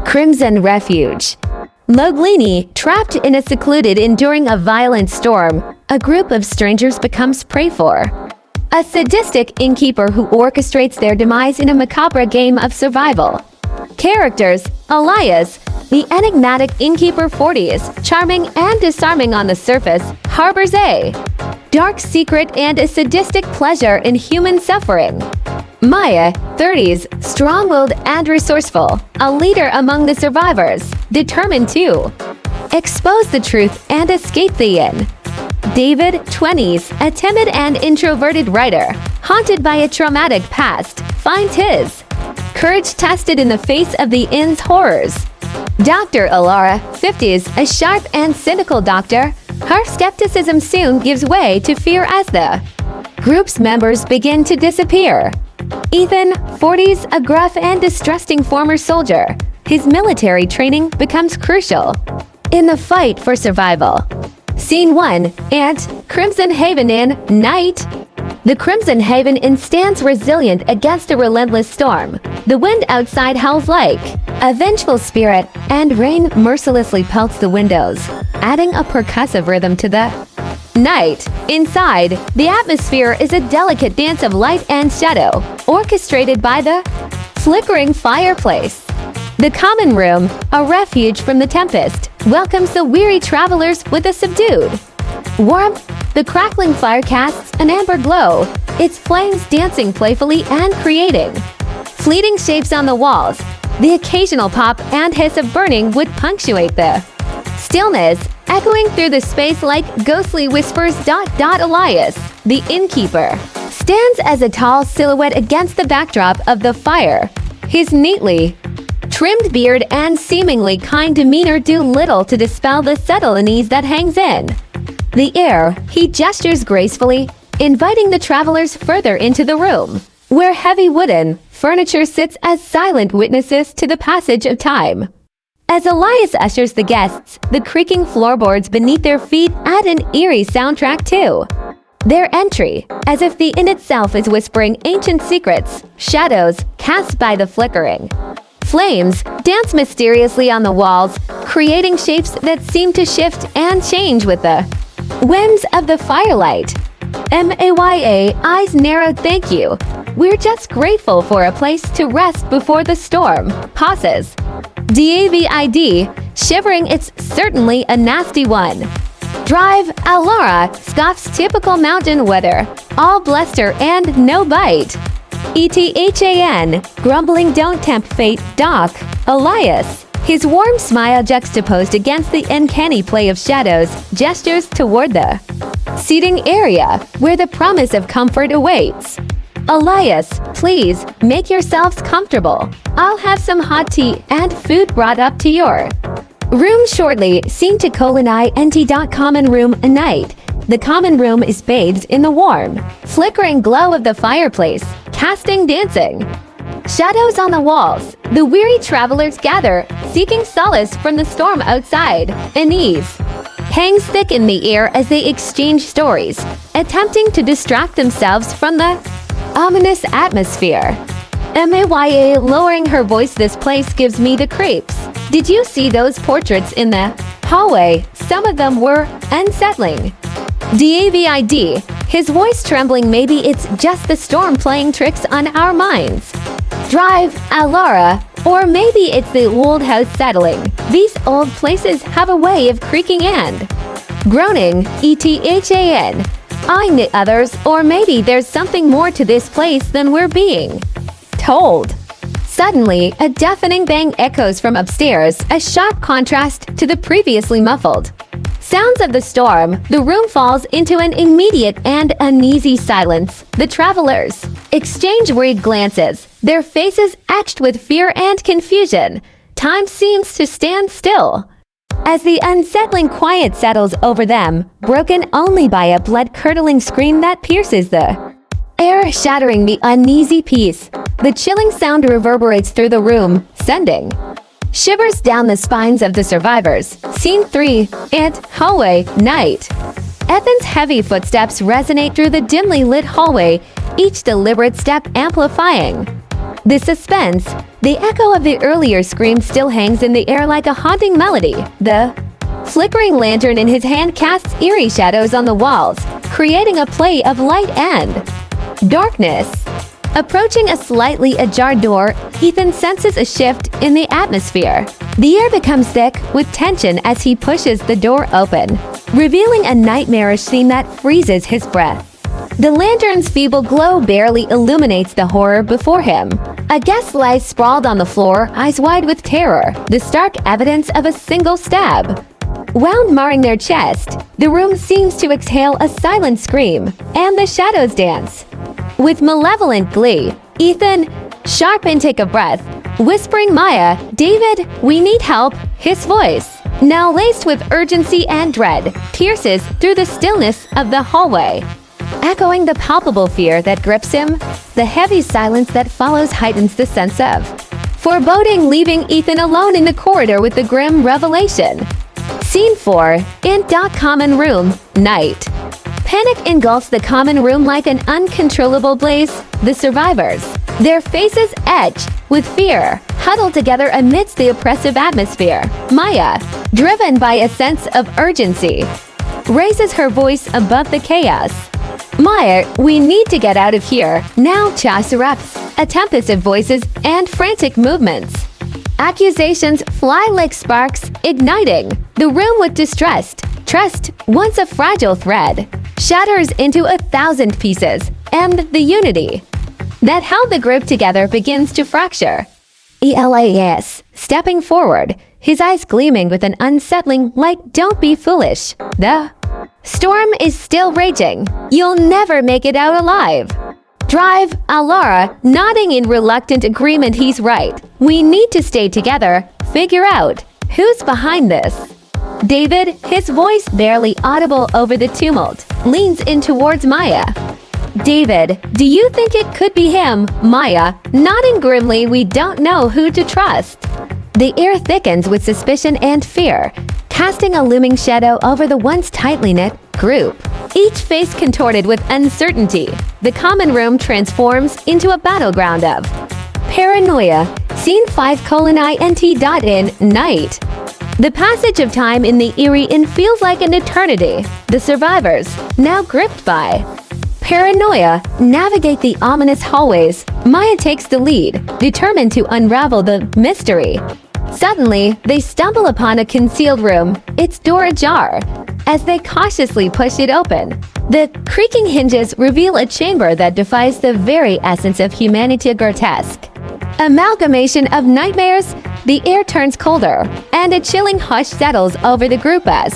Crimson Refuge. Loglini, trapped in a secluded inn during a violent storm, a group of strangers becomes prey for a sadistic innkeeper who orchestrates their demise in a macabre game of survival. Characters: Elias, the enigmatic innkeeper 40s, charming and disarming on the surface, harbors a dark secret and a sadistic pleasure in human suffering. Maya, 30s, strong-willed and resourceful, a leader among the survivors, determined to expose the truth and escape the inn. David, 20s, a timid and introverted writer, haunted by a traumatic past, finds his courage tested in the face of the inn's horrors. Dr. Alara, 50s, a sharp and cynical doctor, her skepticism soon gives way to fear as the group's members begin to disappear. Ethan, 40s, a gruff and distrusting former soldier, his military training becomes crucial in the fight for survival. Scene 1, and Crimson Haven Inn, Night. The Crimson Haven Inn stands resilient against a relentless storm. The wind outside howls like a vengeful spirit, and rain mercilessly pelts the windows, adding a percussive rhythm to the night. Inside, the atmosphere is a delicate dance of light and shadow, orchestrated by the flickering fireplace. The common room, a refuge from the tempest, welcomes the weary travelers with a subdued warmth. The crackling fire casts an amber glow, its flames dancing playfully and creating fleeting shapes on the walls. The occasional pop and hiss of burning wood punctuate the stillness, echoing through the space like ghostly whispers. Elias, the innkeeper, stands as a tall silhouette against the backdrop of the fire. His neatly trimmed beard and seemingly kind demeanor do little to dispel the subtle unease that hangs in the air. He gestures gracefully, inviting the travelers further into the room, where heavy wooden furniture sits as silent witnesses to the passage of time. As Elias ushers the guests, the creaking floorboards beneath their feet add an eerie soundtrack to their entry, as if the inn itself is whispering ancient secrets. Shadows, cast by the flickering flames, dance mysteriously on the walls, creating shapes that seem to shift and change with the whims of the firelight. Maya, eyes narrowed. Thank you. We're just grateful for a place to rest before the storm. Pauses. David, shivering. It's certainly a nasty one. Drive. Alara scoffs. Typical mountain weather. All bluster and no bite. Ethan, grumbling. Don't tempt fate. Doc. Elias, his warm smile juxtaposed against the uncanny play of shadows, gestures toward the seating area, where the promise of comfort awaits. Elias, please, make yourselves comfortable. I'll have some hot tea and food brought up to your room shortly. Scene to common room. A night. The common room is bathed in the warm, flickering glow of the fireplace, casting dancing shadows on the walls. The weary travelers gather, seeking solace from the storm outside. Unease hangs thick in the air as they exchange stories, attempting to distract themselves from the ominous atmosphere. Maya, lowering her voice. This place gives me the creeps. Did you see those portraits in the hallway? Some of them were unsettling. David, his voice trembling. Maybe it's just the storm playing tricks on our minds. Drive. Alara, or maybe it's the old house settling. These old places have a way of creaking and groaning. Ethan, eyeing the others, or maybe there's something more to this place than we're being told. Suddenly, a deafening bang echoes from upstairs, a sharp contrast to the previously muffled sounds of the storm. The room falls into an immediate and uneasy silence. The travelers exchange worried glances, their faces etched with fear and confusion. Time seems to stand still, as the unsettling quiet settles over them, broken only by a blood-curdling scream that pierces the air, shattering the uneasy peace. The chilling sound reverberates through the room, sending shivers down the spines of the survivors. Scene 3, and hallway. Night. Ethan's heavy footsteps resonate through the dimly lit hallway, each deliberate step amplifying The suspense, the echo of the earlier scream still hangs in the air like a haunting melody. The flickering lantern in his hand casts eerie shadows on the walls, creating a play of light and darkness. Approaching a slightly ajar door, Ethan senses a shift in the atmosphere. The air becomes thick with tension as he pushes the door open, revealing a nightmarish scene that freezes his breath. The lantern's feeble glow barely illuminates the horror before him. A guest lies sprawled on the floor, eyes wide with terror, the stark evidence of a single stab. Wound marring their chest, the room seems to exhale a silent scream, and the shadows dance. With malevolent glee, Ethan, sharp intake of breath, whispering Maya, "David, we need help," his voice, now laced with urgency and dread, pierces through the stillness of the hallway. Echoing the palpable fear that grips him, the heavy silence that follows heightens the sense of foreboding, leaving Ethan alone in the corridor with the grim revelation. Scene 4, in common room, night. Panic engulfs the common room like an uncontrollable blaze. The survivors, their faces etched with fear, huddle together amidst the oppressive atmosphere. Maya, driven by a sense of urgency, raises her voice above the chaos. "Maya, we need to get out of here now," Chas erupts, a tempest of voices and frantic movements. Accusations fly like sparks, igniting the room with distrust. Trust, once a fragile thread, shatters into 1,000 pieces, and the unity that held the group together begins to fracture. Elias, stepping forward, his eyes gleaming with an unsettling light. "Don't be foolish. The storm is still raging. You'll never make it out alive." Drive, Alara, nodding in reluctant agreement. He's right. "We need to stay together, figure out who's behind this." David, his voice barely audible over the tumult, leans in towards Maya. "David, do you think it could be him?" Maya, nodding grimly. "We don't know who to trust." The air thickens with suspicion and fear, casting a looming shadow over the once tightly knit group. Each face contorted with uncertainty, the common room transforms into a battleground of paranoia. Scene 5:int. Night. The passage of time in the eerie inn feels like an eternity. The survivors, now gripped by paranoia, navigate the ominous hallways. Maya takes the lead, determined to unravel the mystery. Suddenly, they stumble upon a concealed room, its door ajar. As they cautiously push it open, the creaking hinges reveal a chamber that defies the very essence of humanity. Grotesque amalgamation of nightmares, the air turns colder, and a chilling hush settles over the group as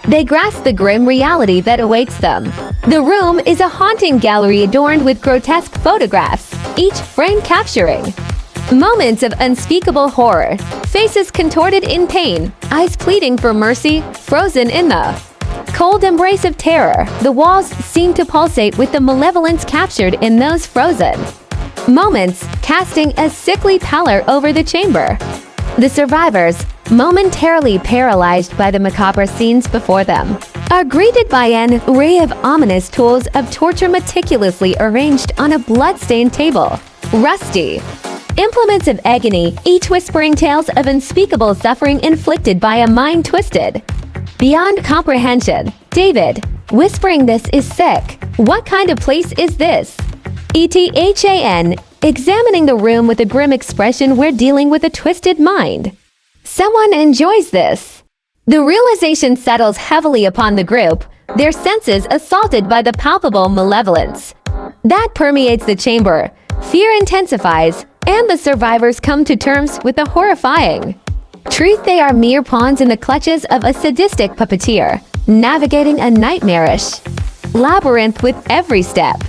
they grasp the grim reality that awaits them. The room is a haunting gallery adorned with grotesque photographs, each frame capturing moments of unspeakable horror, faces contorted in pain, eyes pleading for mercy, frozen in the cold embrace of terror. The walls seem to pulsate with the malevolence captured in those frozen moments, casting a sickly pallor over the chamber. The survivors, momentarily paralyzed by the macabre scenes before them, are greeted by an array of ominous tools of torture meticulously arranged on a blood-stained table. Rusty implements of agony, each whispering tales of unspeakable suffering inflicted by a mind twisted beyond comprehension. David, whispering, "This is sick. What kind of place is this?" Ethan, examining the room with a grim expression. "We're dealing with a twisted mind. Someone enjoys this." The realization settles heavily upon the group, their senses assaulted by the palpable malevolence that permeates the chamber. Fear intensifies, and the survivors come to terms with the horrifying truth: they are mere pawns in the clutches of a sadistic puppeteer, navigating a nightmarish labyrinth with every step.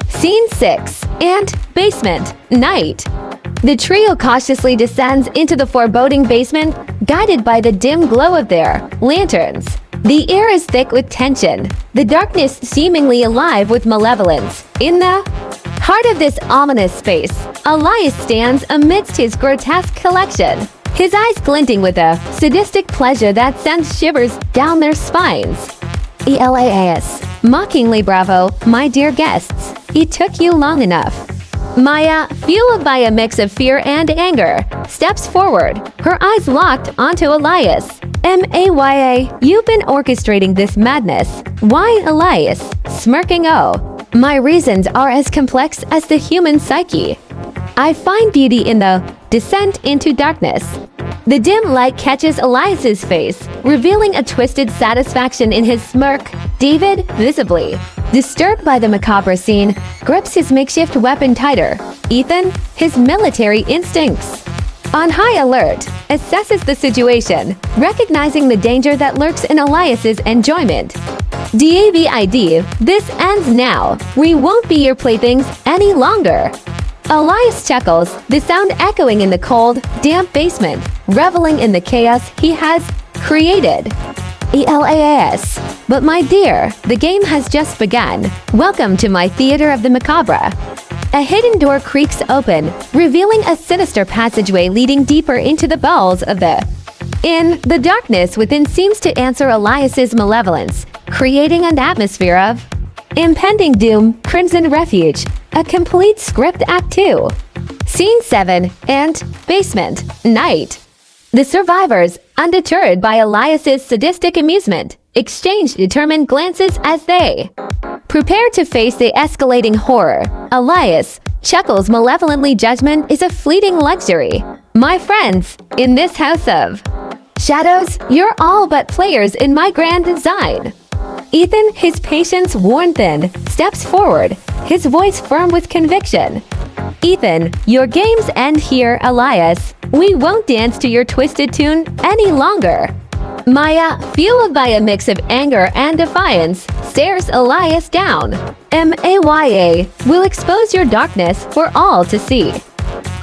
Scene 6, and basement, night. The trio cautiously descends into the foreboding basement, guided by the dim glow of their lanterns. The air is thick with tension, the darkness seemingly alive with malevolence. In the heart of this ominous space, Elias stands amidst his grotesque collection, his eyes glinting with a sadistic pleasure that sends shivers down their spines. Elias, mockingly, "Bravo, my dear guests. It took you long enough." Maya, fueled by a mix of fear and anger, steps forward, her eyes locked onto Elias. Maya, you've been orchestrating this madness. Why, Elias? Smirking, oh. My reasons are as complex as the human psyche. I find beauty in the descent into darkness. The dim light catches Elias's face, revealing a twisted satisfaction in his smirk. David, visibly disturbed by the macabre scene, grips his makeshift weapon tighter. Ethan, his military instincts on high alert, assesses the situation, recognizing the danger that lurks in Elias's enjoyment. David, this ends now. We won't be your playthings any longer. Elias chuckles, the sound echoing in the cold, damp basement, reveling in the chaos he has created. Elias. But my dear, the game has just begun. Welcome to my theater of the macabre. A hidden door creaks open, revealing a sinister passageway leading deeper into the bowels of the darkness within seems to answer Elias's malevolence, creating an atmosphere of impending doom. Crimson Refuge, a complete script act 2. Scene 7 and basement, night. The survivors, undeterred by Elias's sadistic amusement, exchange determined glances as they prepare to face the escalating horror. Elias chuckles malevolently, judgment is a fleeting luxury. My friends, in this house of shadows, you're all but players in my grand design. Ethan, his patience worn thin, steps forward, his voice firm with conviction. Ethan, your games end here, Elias. We won't dance to your twisted tune any longer. Maya, fueled by a mix of anger and defiance, stares Elias down. Maya, will expose your darkness for all to see.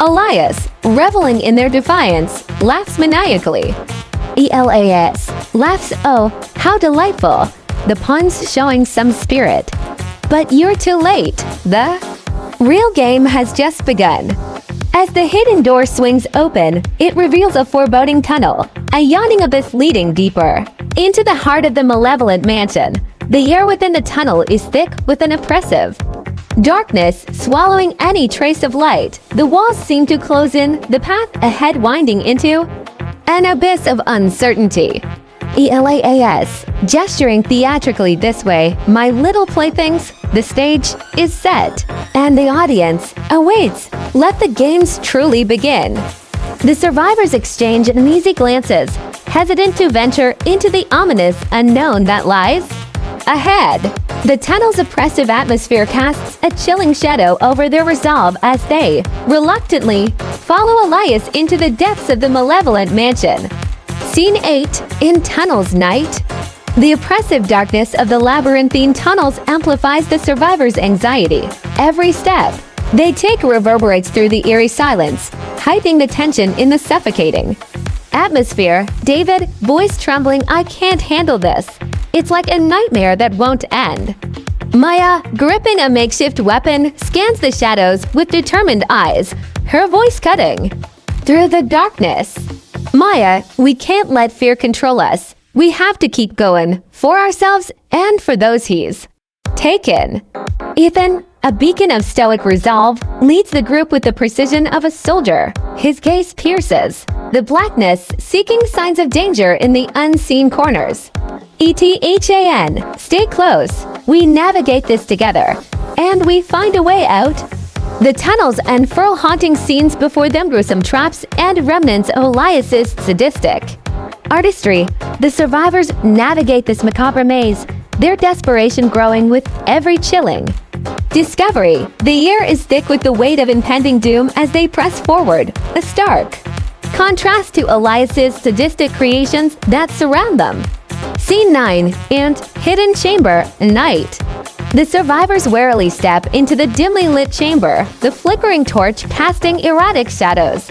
Elias, reveling in their defiance, laughs maniacally. Elias laughs, oh, how delightful. The puns showing some spirit. But you're too late. The real game has just begun. As the hidden door swings open, it reveals a foreboding tunnel, a yawning abyss leading deeper into the heart of the malevolent mansion. The air within the tunnel is thick with an oppressive darkness, swallowing any trace of light. The walls seem to close in, the path ahead winding into an abyss of uncertainty. Elias, gesturing theatrically this way, my little playthings, the stage is set, and the audience awaits. Let the games truly begin. The survivors exchange uneasy glances, hesitant to venture into the ominous unknown that lies ahead. The tunnel's oppressive atmosphere casts a chilling shadow over their resolve as they reluctantly follow Elias into the depths of the malevolent mansion. Scene 8, in Tunnels Night. The oppressive darkness of the labyrinthine tunnels amplifies the survivors' anxiety. Every step they take reverberates through the eerie silence, heightening the tension in the suffocating atmosphere. David, voice trembling, I can't handle this. It's like a nightmare that won't end. Maya, gripping a makeshift weapon, scans the shadows with determined eyes, her voice cutting through the darkness. Maya, we can't let fear control us. We have to keep going, for ourselves and for those he's taken. Ethan, a beacon of stoic resolve, leads the group with the precision of a soldier. His gaze pierces the blackness, seeking signs of danger in the unseen corners. Ethan, stay close. We navigate this together, and we find a way out. The tunnels unfurl, haunting scenes before them, gruesome traps and remnants of Elias's sadistic artistry. The survivors navigate this macabre maze, their desperation growing with every chilling discovery. The air is thick with the weight of impending doom as they press forward, a stark contrast to Elias's sadistic creations that surround them. Scene 9, and Hidden Chamber, Night. The survivors warily step into the dimly lit chamber, the flickering torch casting erratic shadows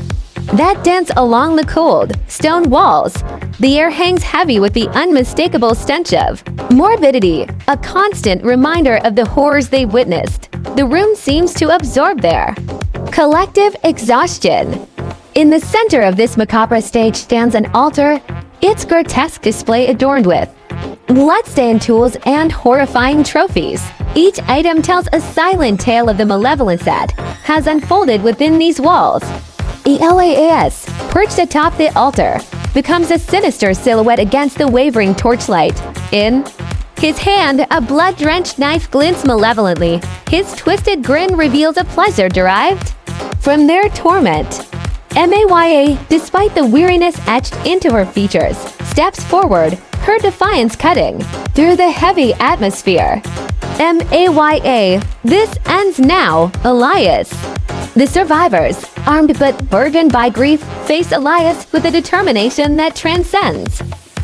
that dance along the cold, stone walls. The air hangs heavy with the unmistakable stench of morbidity, a constant reminder of the horrors they've witnessed. The room seems to absorb their collective exhaustion. In the center of this macabre stage stands an altar, its grotesque display adorned with bloodstained tools and horrifying trophies. Each item tells a silent tale of the malevolence that has unfolded within these walls. Elias, perched atop the altar, becomes a sinister silhouette against the wavering torchlight. In his hand, a blood-drenched knife glints malevolently. His twisted grin reveals a pleasure derived from their torment. Maya, despite the weariness etched into her features, steps forward, her defiance cutting through the heavy atmosphere. Maya, this ends now, Elias. The survivors, armed but burdened by grief, face Elias with a determination that transcends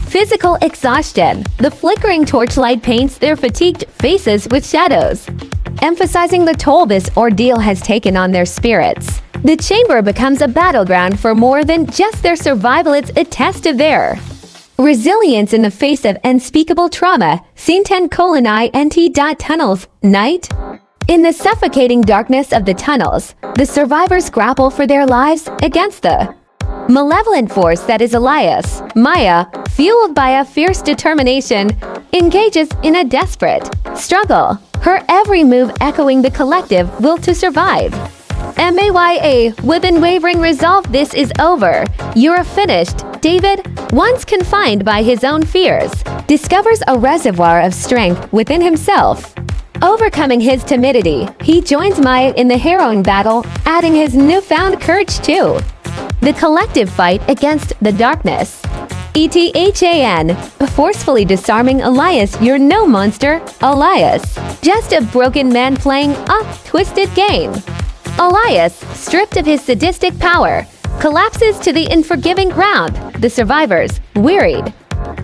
physical exhaustion. The flickering torchlight paints their fatigued faces with shadows, emphasizing the toll this ordeal has taken on their spirits. The chamber becomes a battleground for more than just their survival. It's a test of their resilience in the face of unspeakable trauma. Scene 10:int. Tunnels, night. In the suffocating darkness of the tunnels, the survivors grapple for their lives against the malevolent force that is Elias. Maya, fueled by a fierce determination, engages in a desperate struggle, her every move echoing the collective will to survive. Maya, with unwavering resolve, this is over. You're finished. David, once confined by his own fears, discovers a reservoir of strength within himself. Overcoming his timidity, he joins Maya in the harrowing battle, adding his newfound courage too. The collective fight against the darkness. ETHAN, forcefully disarming Elias. You're no monster, Elias. Just a broken man playing a twisted game. Elias, stripped of his sadistic power, collapses to the unforgiving ground. The survivors, wearied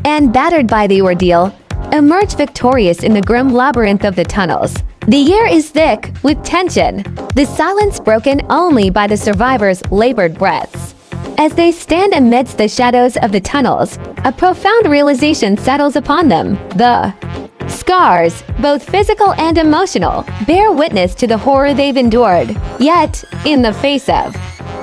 and battered by the ordeal, emerge victorious in the grim labyrinth of the tunnels. The air is thick with tension, the silence broken only by the survivors' labored breaths. As they stand amidst the shadows of the tunnels, a profound realization settles upon them. The scars, both physical and emotional, bear witness to the horror they've endured. Yet, in the face of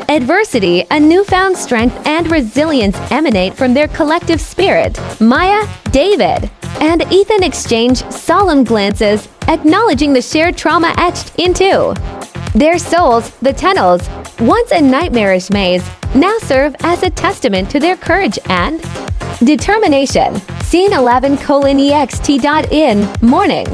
adversity, a newfound strength and resilience emanate from their collective spirit. Maya, David, and Ethan exchange solemn glances, acknowledging the shared trauma etched into their souls. The tunnels, once a nightmarish maze, now serve as a testament to their courage and determination. Scene 11:ext.in. Morning.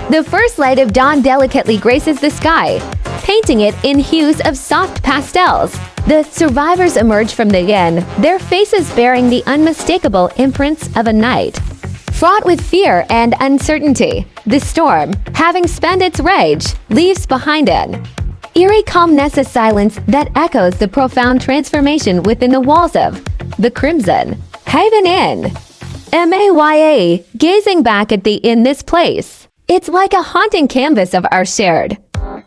The first light of dawn delicately graces the sky, painting it in hues of soft pastels. The survivors emerge from the inn, their faces bearing the unmistakable imprints of a night fraught with fear and uncertainty. The storm, having spent its rage, leaves behind an eerie calmness, a silence that echoes the profound transformation within the walls of the Crimson Haven Inn. Maya, gazing back at the inn, this place, it's like a haunting canvas of our shared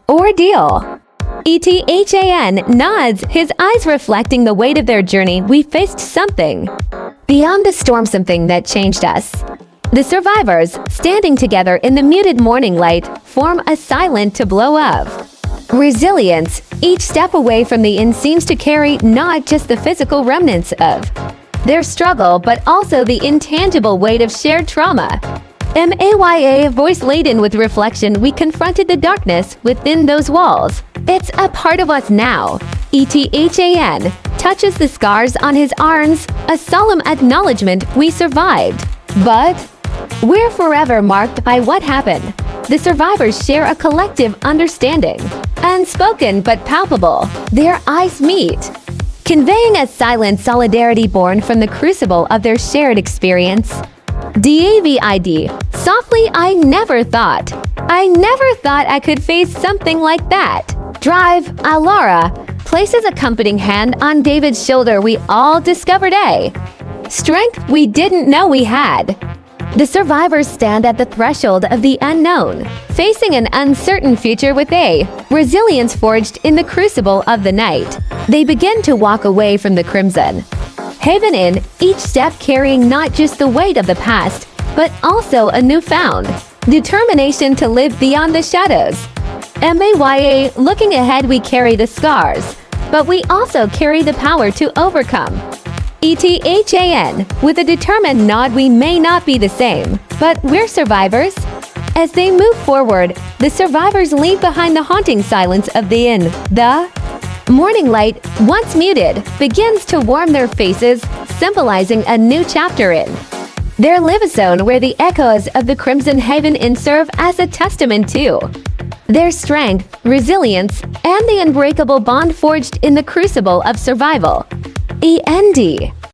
ordeal. ETHAN nods, his eyes reflecting the weight of their journey. We faced something beyond the storm, something that changed us. The survivors, standing together in the muted morning light, form a silent tableau of resilience. Each step away from the inn seems to carry not just the physical remnants of their struggle, but also the intangible weight of shared trauma. Maya, voice laden with reflection, we confronted the darkness within those walls. It's a part of us now. ETHAN touches the scars on his arms, a solemn acknowledgement we survived. But we're forever marked by what happened. The survivors share a collective understanding, unspoken but palpable. Their eyes meet, conveying a silent solidarity born from the crucible of their shared experience. David, softly, I never thought I could face something like that. Drive, Alara, places a comforting hand on David's shoulder. We all discovered a strength we didn't know we had. The survivors stand at the threshold of the unknown, facing an uncertain future with a resilience forged in the crucible of the night. They begin to walk away from the Crimson Haven Inn, each step carrying not just the weight of the past, but also a newfound determination to live beyond the shadows. Maya, looking ahead, we carry the scars, but we also carry the power to overcome. ETHAN, with a determined nod, we may not be the same, but we're survivors. As they move forward, the survivors leave behind the haunting silence of the inn. The morning light, once muted, begins to warm their faces, symbolizing a new chapter in their live-zone, where the echoes of the Crimson Haven Inn serve as a testament to their strength, resilience, and the unbreakable bond forged in the crucible of survival. END.